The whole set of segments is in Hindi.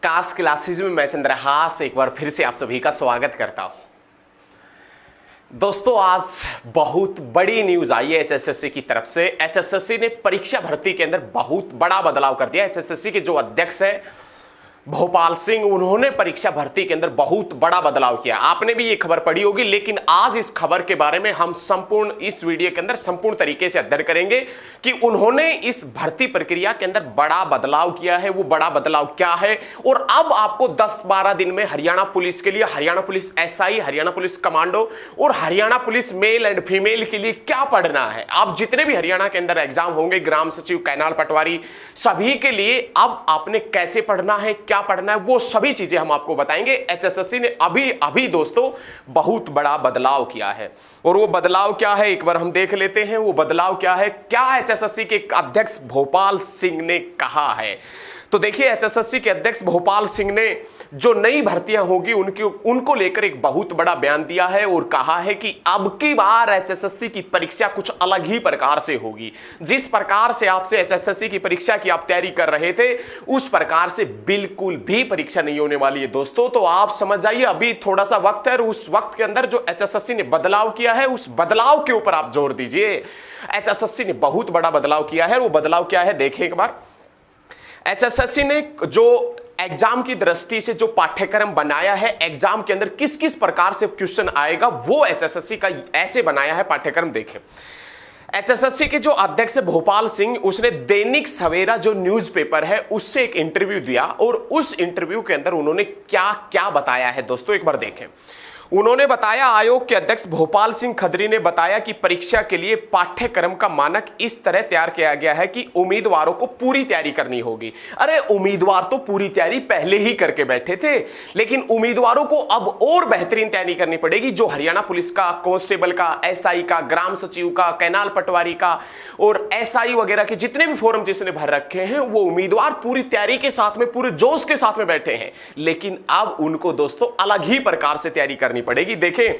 कास क्लासेज में मैं चंद्रहास एक बार फिर से आप सभी का स्वागत करता हूं। दोस्तों, आज बहुत बड़ी न्यूज आई है एचएसएससी की तरफ से। एचएसएससी ने परीक्षा भर्ती के अंदर बहुत बड़ा बदलाव कर दिया। एचएसएससी के जो अध्यक्ष है भोपाल सिंह, उन्होंने परीक्षा भर्ती के अंदर बहुत बड़ा बदलाव किया। आपने भी ये खबर पढ़ी होगी, लेकिन आज इस खबर के बारे में हम संपूर्ण इस वीडियो के अंदर संपूर्ण तरीके से अध्ययन करेंगे कि उन्होंने इस भर्ती प्रक्रिया के अंदर बड़ा बदलाव किया है। वो बड़ा बदलाव क्या है और अब आपको 10-12 दिन में हरियाणा पुलिस के लिए, Haryana police SI, Haryana police commando और Haryana police male and female के लिए क्या पढ़ना है। आप जितने भी हरियाणा के अंदर एग्जाम होंगे, ग्राम सचिव, कैनाल पटवारी, सभी के लिए अब आपने कैसे पढ़ना है, क्या पढ़ना है, वो सभी चीजें हम आपको बताएंगे। एचएसएससी ने अभी दोस्तों बहुत बड़ा बदलाव किया है और वो बदलाव क्या है एक बार हम देख लेते हैं। वो बदलाव क्या है, क्या एचएसएससी के अध्यक्ष भोपाल सिंह ने कहा है। तो देखिए, एचएसएससी के अध्यक्ष भोपाल सिंह ने जो नई भर्तियां होगी उनको लेकर एक बहुत बड़ा बयान दिया है और कहा है कि अब की बार एचएसएससी की परीक्षा कुछ अलग ही प्रकार से होगी। जिस प्रकार से आपसे एचएसएससी की परीक्षा की आप तैयारी कर रहे थे, उस प्रकार से बिल्कुल भी परीक्षा नहीं होने वाली है दोस्तों। तो आप समझ जाइए, अभी थोड़ा सा वक्त है और उस वक्त के अंदर जो एचएसएससी ने बदलाव किया है, उस बदलाव के ऊपर आप जोर दीजिए। एचएसएससी ने बहुत बड़ा बदलाव किया है। वो बदलाव क्या है देखें एक बार। एचएसएससी ने जो एग्जाम की दृष्टि से जो पाठ्यक्रम बनाया है, एग्जाम के अंदर किस किस प्रकार से क्वेश्चन आएगा, वो एचएसएससी का ऐसे बनाया है पाठ्यक्रम। देखें, एचएसएससी के जो अध्यक्ष है भोपाल सिंह, उसने दैनिक सवेरा जो न्यूज़पेपर है उससे एक इंटरव्यू दिया और उस इंटरव्यू के अंदर उन्होंने क्या क्या बताया है दोस्तों, एक बार देखें। उन्होंने बताया, आयोग के अध्यक्ष भोपाल सिंह खत्री ने बताया कि परीक्षा के लिए पाठ्यक्रम का मानक इस तरह तैयार किया गया है कि उम्मीदवारों को पूरी तैयारी करनी होगी। अरे उम्मीदवार तो पूरी तैयारी पहले ही करके बैठे थे, लेकिन उम्मीदवारों को अब और बेहतरीन तैयारी करनी पड़ेगी। जो हरियाणा पुलिस का, कांस्टेबल का, एसआई का, ग्राम सचिव का, कैनाल पटवारी का और एसआई वगैरह के जितने भी फॉर्म जिसने भर रखे हैं, वो उम्मीदवार पूरी तैयारी के साथ में, पूरे जोश के साथ में बैठे हैं। लेकिन अब उनको दोस्तों अलग ही प्रकार से तैयारी करनी पड़ेगी। देखें,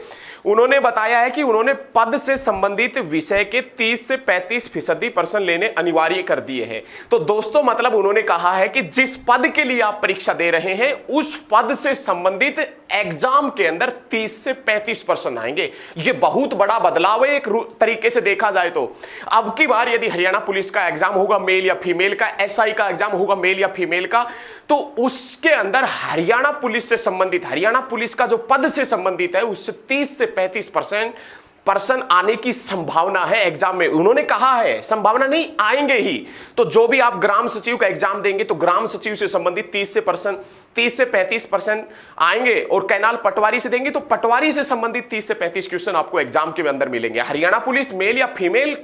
उन्होंने बताया है कि उन्होंने पद से संबंधित विषय के 30 से 35% प्रश्न लेने अनिवार्य कर दिए हैं। तो दोस्तों मतलब उन्होंने कहा है कि जिस पद के लिए आप परीक्षा दे रहे हैं, उस पद से संबंधित एग्जाम के अंदर 30 से 35 प्रश्न आएंगे। यह बहुत बड़ा बदलाव है एक तरीके से देखा जाए तो। अब की बार यदि हरियाणा पुलिस का एग्जाम होगा मेल या फीमेल का, एसआई का एग्जाम होगा मेल या फीमेल का, तो उसके अंदर हरियाणा पुलिस से संबंधित, हरियाणा पुलिस का जो पद से संबंधित है, उससे 30 से 35% प्रश्न आने की संभावना है एग्जाम में। उन्होंने कहा है, संभावना नहीं, आएंगे ही। तो जो भी आप ग्राम सचिव का एग्जाम देंगे तो ग्राम सचिव से संबंधित 30 से 35% आएंगे और कैनाल पटवारी से देंगे तो पटवारी से संबंधित 30 से 35 क्वेश्चन आपको एग्जाम के अंदर मिलेंगे। हरियाणा पुलिस मेल या फीमेल,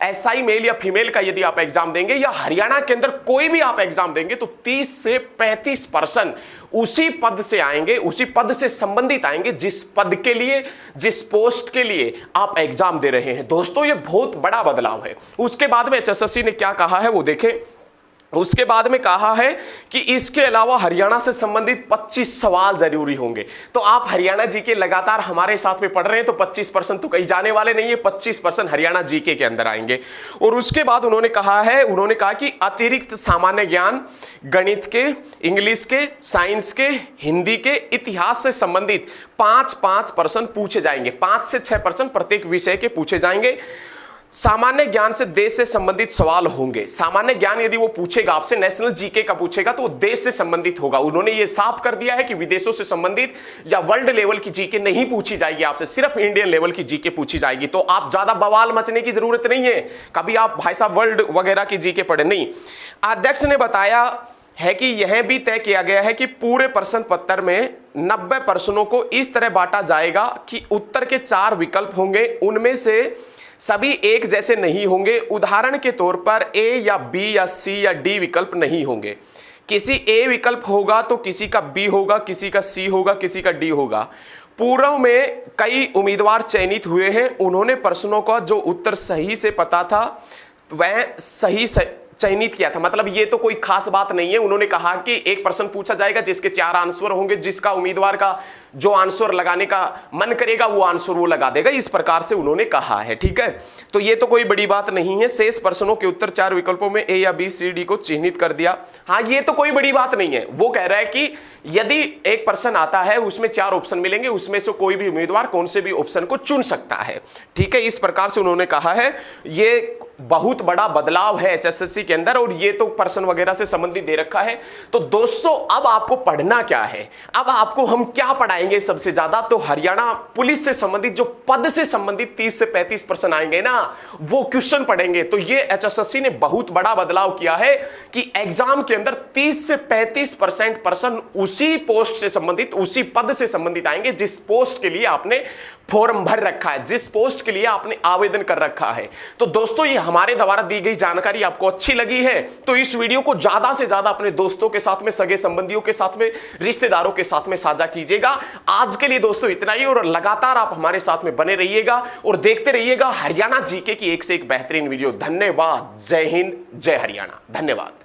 एसआई मेल या फीमेल का यदि आप एग्जाम देंगे या हरियाणा के अंदर कोई भी आप एग्जाम देंगे तो 30 से 35% उसी पद से आएंगे, उसी पद से संबंधित आएंगे जिस पद के लिए, जिस पोस्ट के लिए आप एग्जाम दे रहे हैं। दोस्तों ये बहुत बड़ा बदलाव है। उसके बाद में एचएसएससी ने क्या कहा है वो देखें। उसके बाद में कहा है कि इसके अलावा हरियाणा से संबंधित 25 सवाल जरूरी होंगे। तो आप हरियाणा जीके लगातार हमारे साथ में पढ़ रहे हैं तो 25% तो कहीं जाने वाले नहीं है, 25% हरियाणा जीके के अंदर आएंगे। और उसके बाद उन्होंने कहा कि अतिरिक्त सामान्य ज्ञान, गणित के, इंग्लिश के, साइंस के, हिंदी के, इतिहास से संबंधित 5% पूछे जाएंगे। 5 से 6% प्रत्येक विषय के पूछे जाएंगे। सामान्य ज्ञान से देश से संबंधित सवाल होंगे। सामान्य ज्ञान यदि वो पूछेगा आपसे, नेशनल जीके का पूछेगा, तो वो देश से संबंधित होगा। उन्होंने ये साफ कर दिया है कि विदेशों से संबंधित या वर्ल्ड लेवल की जीके नहीं पूछी जाएगी आपसे, सिर्फ इंडियन लेवल की जीके पूछी जाएगी। तो आप ज्यादा बवाल मचने की जरूरत नहीं है, कभी आप भाई साहब वर्ल्ड वगैरह की जीके पढ़े नहीं। अध्यक्ष ने बताया है कि यह भी तय किया गया है कि पूरे प्रश्न पत्र में 90 प्रश्नों को इस तरह बांटा जाएगा कि उत्तर के 4 विकल्प होंगे, उनमें से सभी एक जैसे नहीं होंगे। उदाहरण के तौर पर ए या बी या सी या डी विकल्प नहीं होंगे। किसी ए विकल्प होगा तो किसी का बी होगा, किसी का सी होगा, किसी का डी होगा। पूर्व में कई उम्मीदवार चयनित हुए हैं, उन्होंने प्रश्नों का जो उत्तर सही से पता था वह सही चयनित किया था। मतलब ये तो कोई खास बात नहीं है। उन्होंने कहा कि एक प्रश्न पूछा जाएगा जिसके 4 आंसर होंगे, जिसका उम्मीदवार का जो आंसर लगाने का मन करेगा वो आंसर वो लगा देगा, इस प्रकार से उन्होंने कहा है। ठीक है, तो ये तो कोई बड़ी बात नहीं है। शेष प्रश्नों के उत्तर 4 विकल्पों में ए या बी सी डी को चिन्हित कर दिया। हाँ, ये तो कोई बड़ी बात नहीं है। वो कह रहा है कि यदि एक प्रश्न आता है उसमें 4 ऑप्शन मिलेंगे, उसमें से कोई भी उम्मीदवार कौन से भी ऑप्शन को चुन सकता है। ठीक है, इस प्रकार से उन्होंने कहा है। ये बहुत बड़ा बदलाव है एचएसएससी के अंदर, और ये तो प्रश्न वगैरह से संबंधित दे रखा है। तो दोस्तों अब आपको पढ़ना क्या है, अब आपको हम क्या पढ़ाएंगे सबसे ज्यादा, तो हरियाणा पुलिस से संबंधित जो पद से संबंधित 30 से 35 प्रश्न आएंगे ना, वो क्वेश्चन पढ़ेंगे। तो ये एचएसएससी ने बहुत बड़ा बदलाव किया है कि एग्जाम के अंदर 30 से 35% प्रश्न उसी पोस्ट से संबंधित, उसी पद से संबंधित आएंगे जिस पोस्ट के लिए आपने फॉर्म भर रखा है, जिस पोस्ट के लिए आपने आवेदन कर रखा है। तो दोस्तों ये हमारे द्वारा दी गई जानकारी आपको अच्छी लगी है तो इस वीडियो को ज्यादा से ज्यादा अपने दोस्तों के साथ में, सगे संबंधियों के साथ में, रिश्तेदारों के साथ में साझा कीजिएगा। आज के लिए दोस्तों इतना ही, और लगातार आप हमारे साथ में बने रहिएगा और देखते रहिएगा हरियाणा जीके की एक से एक बेहतरीन वीडियो। धन्यवाद। जय हिंद, जय हरियाणा। धन्यवाद।